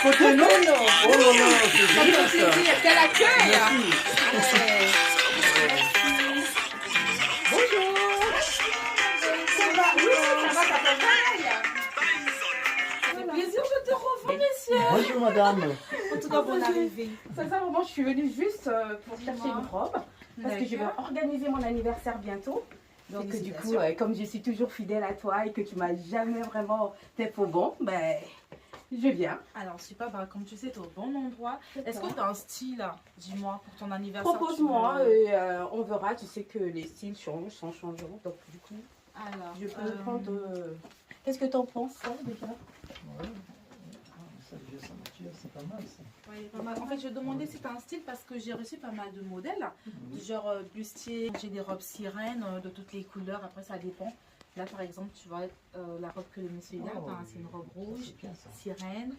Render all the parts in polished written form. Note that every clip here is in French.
Côté non, non. Oh là là, c'est génial ça. Quel accueil. Bonjour. Ça va, oui, ça va, ça va. C'est plaisir de te revoir, messieurs. Bonjour madame. En tout cas, bonne arrivée. Ça, vraiment, je suis venue juste pour chercher une robe. Parce que je vais organiser mon anniversaire bientôt. Donc du coup, comme je suis toujours fidèle à toi et que tu m'as jamais vraiment fait faux bon, ben je viens. Alors super, bah, comme tu sais, tu es au bon endroit. Est-ce que tu as un style, dis-moi, pour ton anniversaire? Propose-moi et on verra. Tu sais que les styles changent, changeront. Donc du coup, alors, je peux prendre... Qu'est-ce que tu en penses ça, déjà? Ouais. Ça c'est pas mal ça. Oui, pas mal. En fait, je demandais si tu as un style parce que j'ai reçu pas mal de modèles. Du genre bustier, j'ai des robes sirènes de toutes les couleurs. Après, ça dépend. Là, par exemple, tu vois, la robe que le monsieur a, c'est une robe rouge, sirène.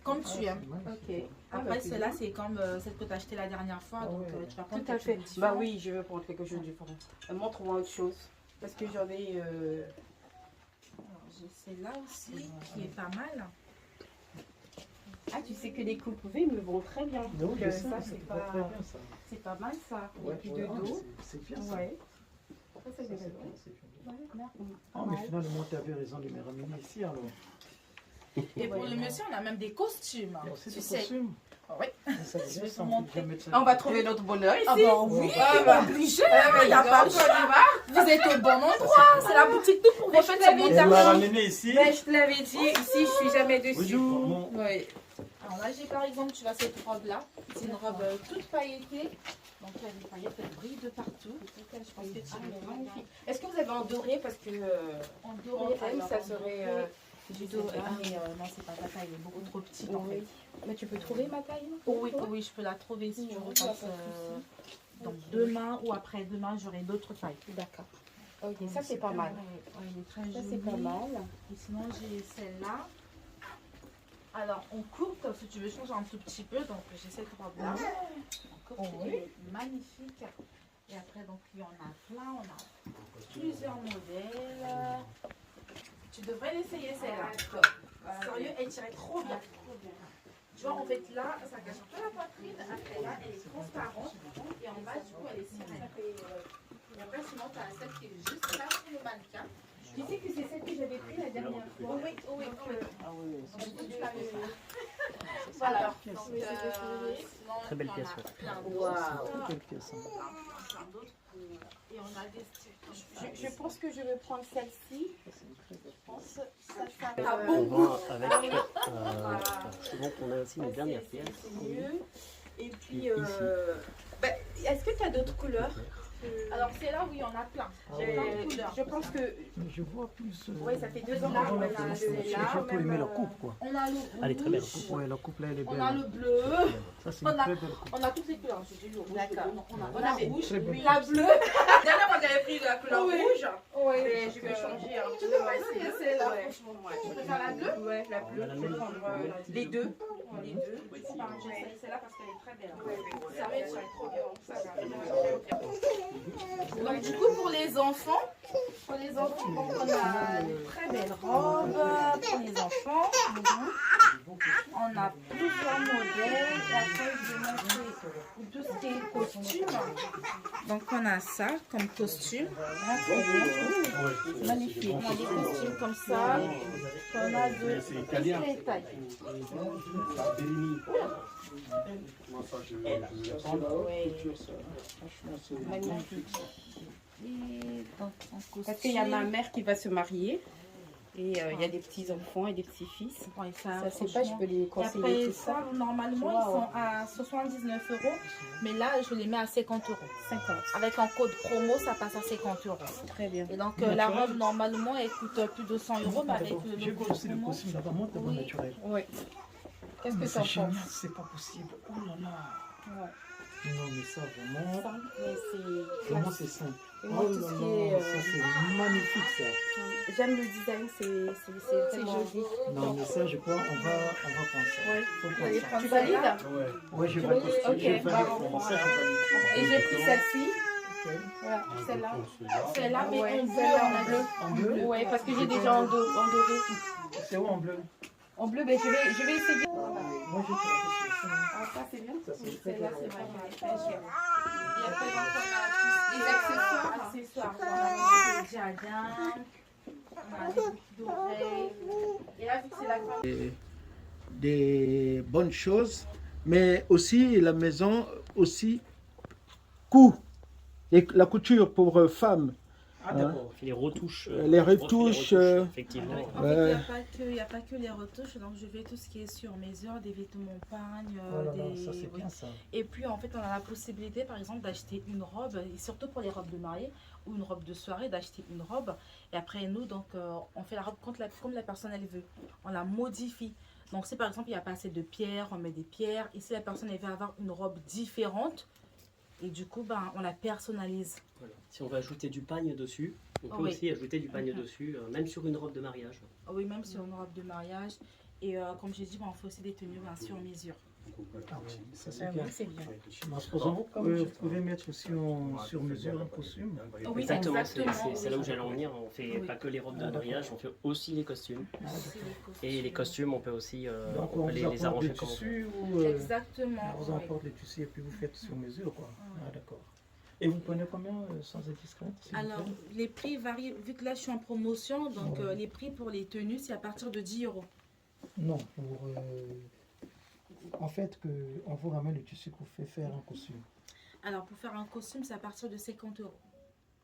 Comme tu aimes. Ok. Après, celle-là, c'est comme celle que tu as achetée la dernière fois. Donc, tu vas prendre Tout à quelque fait. chose de différent. Bah oui, je veux prendre quelque chose de différent. Montre-moi autre chose. Parce que j'en ai... Alors, j'ai celle-là aussi qui est pas mal. Ah, tu sais que les coupes V me vont très bien. Donc Donc, ça, c'est pas très bien ça. c'est pas mal ça. Ouais, Et puis de dos. c'est bien ça. Ouais. Ça, c'est Ça, bien. c'est bien, c'est bien. Pas Oh, mais mal. finalement, tu avais raison de me ramener ici alors. Et pour le monsieur, on a même des costumes. Il y a aussi Tu des sais. costumes. Oui. Ça, Je c'est vais bien, te ça, montrer. peut mettre ça. On va trouver notre bonheur ici. Ah bah oui, obligé. Il n'y a pas le choix. choix. Vous êtes au bon endroit. C'est la boutique tout pour refaire ce bon Elle m'a terme. ramené ici. Mais je te l'avais dit, ici je suis jamais dessus. Bonjour. Oui. Alors là, j'ai par exemple, tu vois cette robe-là. C'est une robe toute pailletée. Donc il y a des paillettes, elle brille de partout. Je pense que tu es magnifique. Est-ce que vous avez en doré? Parce que En en doré, thème, alors, ça en serait doré, du du dos. doré. Ah, mais non, c'est pas ta taille, elle est beaucoup trop petite en fait. Oui. Mais tu peux trouver ma taille? Oui, oui, je peux la trouver si tu Non, veux. il y a Parce, pas de souci. donc demain ou après-demain, j'aurai d'autres tailles. D'accord. Ok, ça c'est pas mal. Ouais, elle est très Ça jolie. c'est pas mal. Et sinon, j'ai celle-là. Alors, on coupe, si tu veux changer un tout petit peu. Donc, j'ai cette robe-là. On coupe, elle est magnifique. Et après, donc, il y en a plein. On a plusieurs modèles. Tu devrais l'essayer, celle-là. Sérieux, elle tirait trop bien. Tu vois, en fait, là, ça cache un peu la poitrine. Après, là, elle est transparente. Et en bas, du coup, elle est sirène. Et après, sinon, tu as celle qui est juste là sur le mannequin. Tu sais que c'est celle que j'avais pris la dernière fois. Oui, oui, oui. Ah oui, Donc, du coup, tu l'as vu. Voilà. Donc, sinon, Très belle il y en pièce, a ouais. plein d'autres. Waouh. quelle pièce. Hein. Plein d'autres. Et on a des styles. Je pense que je vais prendre celle-ci. Je pense ça, ça Ah On bon? voit avec. Souvent, on a aussi une dernière pièce. C'est mieux. Et puis, Ici. ben, est-ce que tu as d'autres couleurs? Alors, c'est là où il y en a plein. J'ai plein de couleurs. Je pense que... Mais je vois plus. Oui, ça fait 2 ans Là, qu'on on a a fait celle-là. J'ai pas aimé la coupe quoi. On a le Elle est très belle. rouge, Ouais, la coupe là, elle est on a le belle. bleu, Ça, c'est on une a- très belle coupe. on a toutes les couleurs. J'ai dit le rouge, D'accord. le bleu, on a On la avait rouge, très belle. la bleue. Dernière fois, j'avais pris la couleur Oui. rouge. Oui. Mais je vais changer un Tu peu. devrais essayer celle-là, Ouais. franchement. Tu préfères la bleue? Ouais, la bleue. Je vais prendre les deux. Les deux. Enfin, j'essaye celle-là parce qu'elle est très belle. Ouais. Ça va être trop bien. Ça va. Donc du coup pour les enfants, donc, on a une très belle robe pour les enfants. On a plusieurs modèles. Et après je vais montrer tout ce qui est costume. Donc on a ça comme costume. Magnifique. On a des costumes comme ça. On a de toutes les tailles. Magnifique. Et donc, en costume. Parce qu'il y a ma mère qui va se marier. Et il y a des petits-enfants et des petits-fils. Ouais, Ça, c'est pas, je peux les Et conseiller après tout ça, ça. normalement, Wow. ils sont à 79 €. Mais là, je les mets à 50 €. 50. Avec un code promo, ça passe à 50 €. Très bien. Et donc, la robe, normalement, elle coûte plus de 100 €. Mais avec J'ai le vu code aussi le promo, costume là-bas, montre le Oui. naturel. Oui. Qu'est-ce que Mais tu en c'est génial, penses? c'est pas possible. Oh là là. Ouais. Non, mais ça, vraiment, Simple, mais c'est vraiment, classe. c'est simple. Et moi, tout ce qui est, ça, c'est magnifique, ça. j'aime le design, c'est vraiment joli. Non, mais ça, je crois, on va prendre ça. Ouais. Faut Vous prendre allez ça. prendre Tu celle-là? valides? Ouais, je Tu valide. valides? Ok, Je valide. bah, Pour ça, je valide. Et j'ai pris celle-ci. Ok. Voilà, celle-là. Celle-là, mais Ouais, en bleu. celle-là en bleu. En bleu? Ouais, parce que j'ai déjà en doré. C'est où en bleu? En bleu, ben, je vais essayer. Moi, j'ai pris ça. Ah, ça c'est bien. Ça, c'est très Celle-là, bien. c'est vraiment très cher. Et après, donc, on a tous Les accessoires. accessoires. On a des diadèmes, on a des boucles d'oreilles. Et là, vu que c'est la grande. Des bonnes choses, mais aussi la maison aussi coud et la couture pour femmes. Ah, d'accord. Les retouches. Les retouches, effectivement. En fait, il n'y a pas que les retouches, donc je fais tout ce qui est sur mesure, des vêtements pagnes, Oh là là, ça, c'est oui. bien, ça. Et puis en fait, on a la possibilité, par exemple, d'acheter une robe, et surtout pour les robes de mariée ou une robe de soirée, d'acheter une robe. Et après, nous, donc, on fait la robe comme la personne elle veut. On la modifie. Donc, si par exemple, il n'y a pas assez de pierres, on met des pierres. Et si la personne elle veut avoir une robe différente, et du coup, ben, on la personnalise. Voilà. Si on veut ajouter du pagne dessus, on peut Oui. aussi ajouter du pagne dessus, même sur une robe de mariage. Oui, même sur une robe de mariage. Et comme j'ai dit, ben, on fait aussi des tenues ben, sur mesure. Ah oui, ça, Ah c'est bien. oui, c'est bien. Mais supposons, vous pouvez mettre aussi sur mesure un costume. Oui, Exactement, exactement. c'est là où j'allais en venir. On fait Oui. pas que les robes de Ah, mariage, on fait aussi les costumes. Ah, Aussi d'accord. les costumes. Et les costumes, on peut aussi Donc, on on peut vous les apporte arranger des comme on veut. tissus ou Exactement. on vous oui. apporte les tissus et puis vous faites sur mesure, quoi. Ah, d'accord. Et vous prenez combien sans être discrète, s'il vous Alors, plaît? les prix varient, vu que là je suis en promotion, donc Ouais. les prix pour les tenues, c'est à partir de 10 euros. Non, en fait, on vous ramène le tissu pour faire un costume. Alors, pour faire un costume, c'est à partir de 50 euros.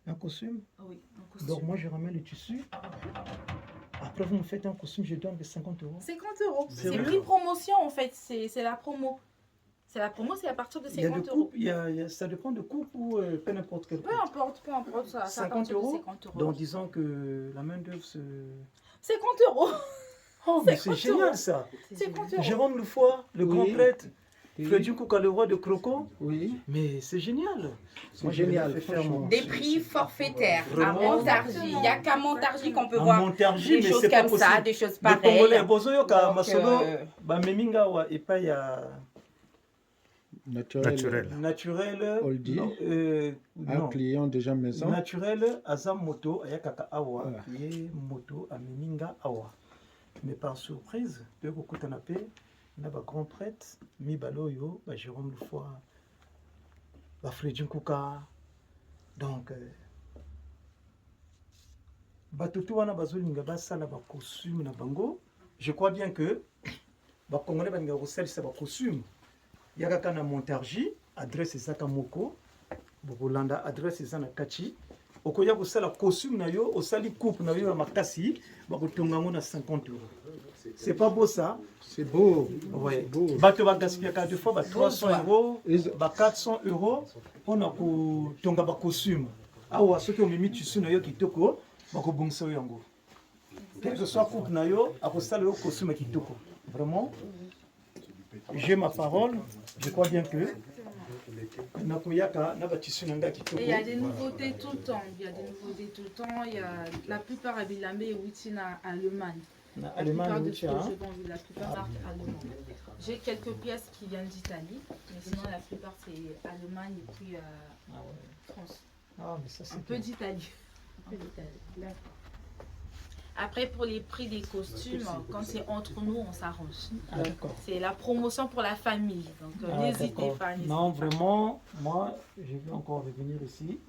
Un costume? Ah oui, un costume. Donc moi, je ramène le tissu. Après, vous me faites un costume, je donne que 50 euros. 50 euros. C'est Sérieux? prix promotion en fait, c'est la promo. C'est la promo, c'est à partir de Il y a de 50 euros. coupe, ça dépend de coupe ou peu n'importe quel coupe. Peu importe, ça. C'est à 50 partir de euros. 50 euros. Donc disons que la main d'œuvre se... 50 euros. Oh, mais c'est 50 génial euros. ça. 50 euros. Jérôme Lefoy, le Oui. grand prêtre, Oui. Freddy Kouka, le roi de Croco. Oui, Mais c'est génial. c'est Moi, je vais génial. le faire, moi. Des prix forfaitaires à Vraiment. Montargis. Il n'y a qu'à Montargis qu'on peut À voir Montargis, des mais choses c'est pas comme ça, possible. des choses Les pareilles. Congolais, bozoyoka, Donc, masolo, bameminga wa epai ya Naturel. naturel. Oldie. Non, Un non. client déjà maison. Naturel, aza moto, ayakaka awa, Ah. ye moto, ameminga awa. Mais par surprise, de kokutana pe, na ba grand prêtre, mibaloyo, ba Jérôme Lefoy, ba Freddy Kouka. Donc, batutu wana bazolinga basala ba costume na bango. Je crois bien que ba Congolais balinga kosalisa ba costume. Yakaka na Montargis, adresse ezaka moko. Bokolanda adresse eza na kati. Okoya kosala costume na yo, osali coupe na yo ya makasi, bakotonga ngo na 50 euros. C'est pas beau ça? C'est beau. Ouais. Beau. Bato bagaspiaka des fois ba 300 euros, Ils- ba 400 euros mpona kotonga ba costume. Awa soki omemi tissu na yo kitoko, bakobongisa yo yango. Quel que soit coupe na yo, akosala yo costume ya kitoko. Vraiment, j'ai ma parole, je crois bien que nakoyaka na ba tissu na nga kitoko. Et il y a des nouveautés tout le temps. Il y a des nouveautés tout le temps. Il y a la plupart à Villamé et Witina à Allemagne. Na La plupart Allemagne, de ce que hein. je vends, la plupart partent allemande. J'ai quelques pièces qui viennent d'Italie, mais sinon la plupart c'est Allemagne et puis Ah ouais. France. Ah, mais ça Un c'est peu bien. d'Italie. Un peu d'Italie. Après pour les prix des costumes, quand c'est entre nous, on s'arrange. Ah, d'accord. C'est la promotion pour la famille, donc Ah, n'hésitez d'accord. pas. n'hésitez Non, pas. vraiment, moi, je vais encore revenir ici.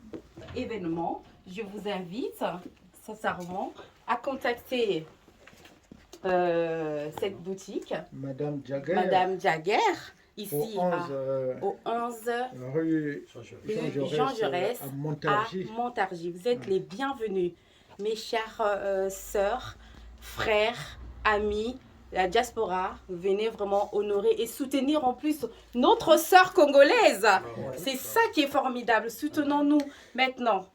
Événement, je vous invite sincèrement à contacter cette boutique, Madame Jagger. Madame Jagger, Au ici 11 au 11 rue rue Jean Jaurès à à Montargis. Montargis. Vous êtes les bienvenus, mes chères sœurs, frères, amis, la diaspora. Venez vraiment honorer et soutenir en plus notre sœur congolaise. C'est ça qui est formidable. Soutenons-nous maintenant,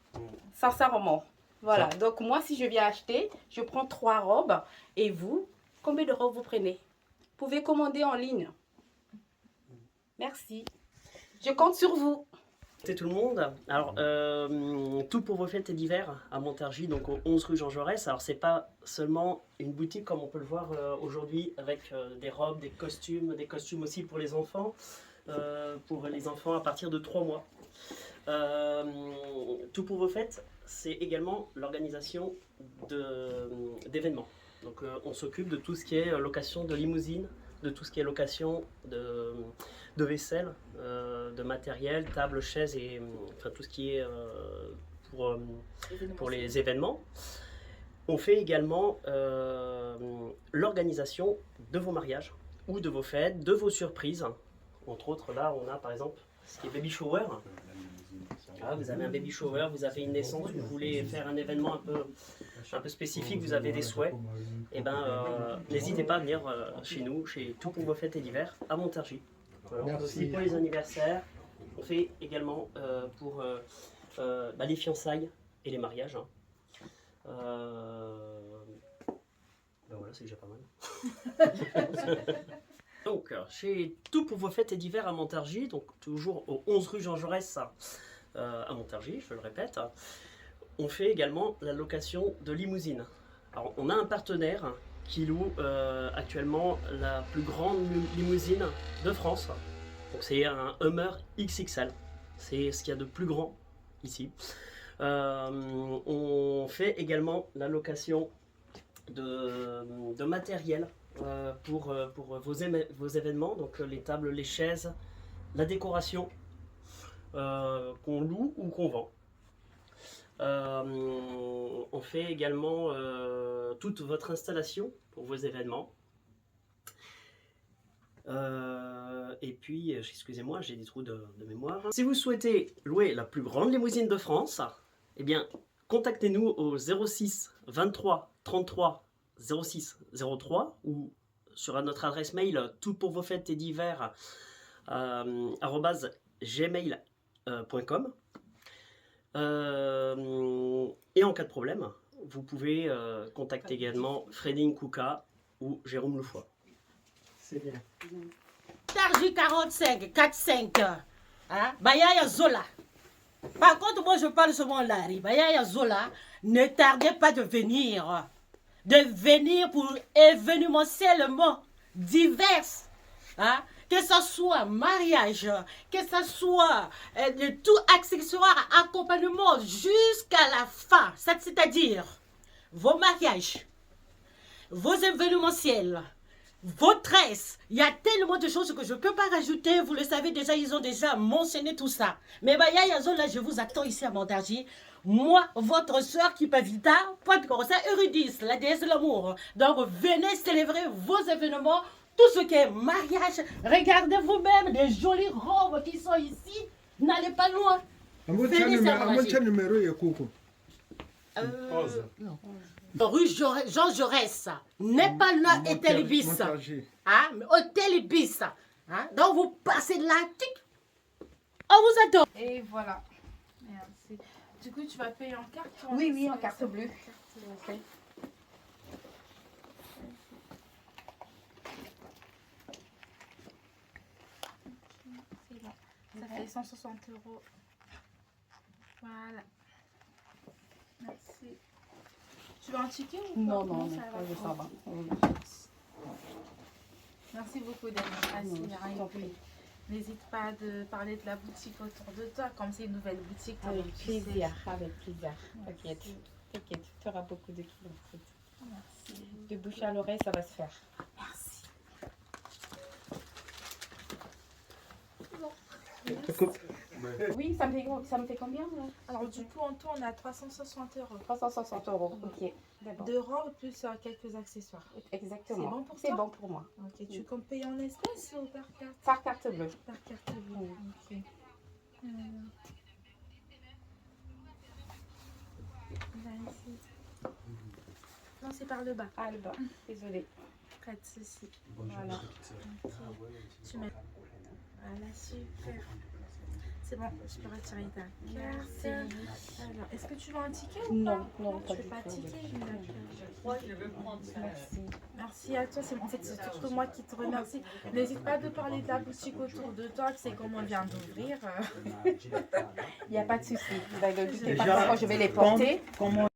sincèrement. Voilà, donc moi si je viens acheter, je prends 3 robes. Et vous, combien de robes vous prenez? Vous pouvez commander en ligne. Merci. Je compte sur vous. C'est tout le monde. Alors, tout pour vos fêtes et d'hiver à Montargis, donc au 11 rue Jean Jaurès. Alors, c'est pas seulement une boutique comme on peut le voir aujourd'hui avec des robes, des costumes aussi pour les enfants à partir de 3 mois. Tout pour vos fêtes, c'est également l'organisation d'événements. Donc, on s'occupe de tout ce qui est location de limousine, de tout ce qui est location de vaisselle, de matériel, table, chaises et enfin tout ce qui est pour les événements. On fait également l'organisation de vos mariages ou de vos fêtes, de vos surprises. Entre autres, là, on a par exemple ce qui est baby shower. Ah, vous avez un baby shower, vous avez une naissance, vous voulez faire un événement un peu spécifique, vous avez des souhaits, et n'hésitez pas à venir chez nous, chez Tout pour vos fêtes et d'hiver à Montargis. Voilà, on fait aussi pour les anniversaires, on fait également pour les fiançailles et les mariages. Voilà, c'est déjà pas mal. Donc, chez Tout pour vos fêtes et d'hiver à Montargis, donc toujours au 11 rue Jean Jaurès à Montargis, je le répète, on fait également la location de limousines. Alors, on a un partenaire qui loue actuellement la plus grande limousine de France. Donc, c'est un Hummer XXL. C'est ce qu'il y a de plus grand ici. On fait également la location de matériel pour vos événements, donc les tables, les chaises, la décoration qu'on loue ou qu'on vend. On fait également toute votre installation pour vos événements. Et puis, excusez-moi, j'ai des trous de mémoire. Si vous souhaitez louer la plus grande limousine de France, eh bien, contactez-nous au 06 23 33 06 03 ou sur notre adresse mail tout pour vos fêtes et d'hiver @gmail.com. Et en cas de problème, vous pouvez contacter également Freddy Nkouka ou Jérôme Loufoy. C'est bien. Montargis 45 45 hein? Bayaya Zola. Par contre, moi je parle seulement Larry. Bayaya Zola, ne tardez pas de venir pour événementiellement divers. Hein? Que ce soit mariage, que ce soit de tout accessoire, accompagnement jusqu'à la fin. C'est-à-dire vos mariages, vos événementiels, vos tresses. Il y a tellement de choses que je ne peux pas rajouter. Vous le savez déjà, ils ont déjà mentionné tout ça. Mais Bayaya Zola, je vous attends ici à Montargis. Moi, votre soeur qui peut vite, point de corps, Eurydice, la déesse de l'amour. Donc, venez célébrer vos événements, tout ce qui est mariage. Regardez vous-même les jolies robes qui sont ici. N'allez pas loin. Rue Jean Jaurès, n'est pas loin Hôtel Ibis. Hein? Hôtel Ibis. Hein? Donc, vous passez là, tic. On vous attend. Et voilà. Merci. Du coup, tu vas payer en carte? Oui, en carte bleue. Ok. C'est bon. Ça fait 160 €. Voilà. Merci. Tu veux un ticket ou Non, quoi? non, Ça ça va. Merci beaucoup d'être passé. N'hésite pas à parler de la boutique autour de toi, comme c'est une nouvelle boutique. Avec plaisir, avec plaisir. T'inquiète, t'inquiète, tu auras beaucoup de clients. Merci. De bouche à l'oreille, ça va se faire. Merci. Oui, ça me fait combien là? Alors du coup, en tout, on a 360 €. 360 €. Ok, d'accord. De robes plus quelques accessoires. Exactement. C'est bon pour C'est toi? bon pour moi. Ok, tu comptes payer en espèces ou par carte? Par carte bleue. Par carte bleue. Ok. Là, ici. Non, c'est par le bas. Ah, le bas. Désolée. Pas de souci. Voilà. Tu mets. Voilà, super. C'est bon, je peux retirer ta carte. Alors, est-ce que tu veux un ticket ou Non, pas? non, Tu pas veux du pas de tout. ticket? Je crois que je vais prendre ça. Merci. Merci à toi, en fait c'est surtout moi qui te remercie. N'hésite pas de parler de la boutique autour de toi, que c'est comme on vient d'ouvrir. Il n'y a pas de souci. Bah, de toutes les Déjà, façons, je vais les porter. Comment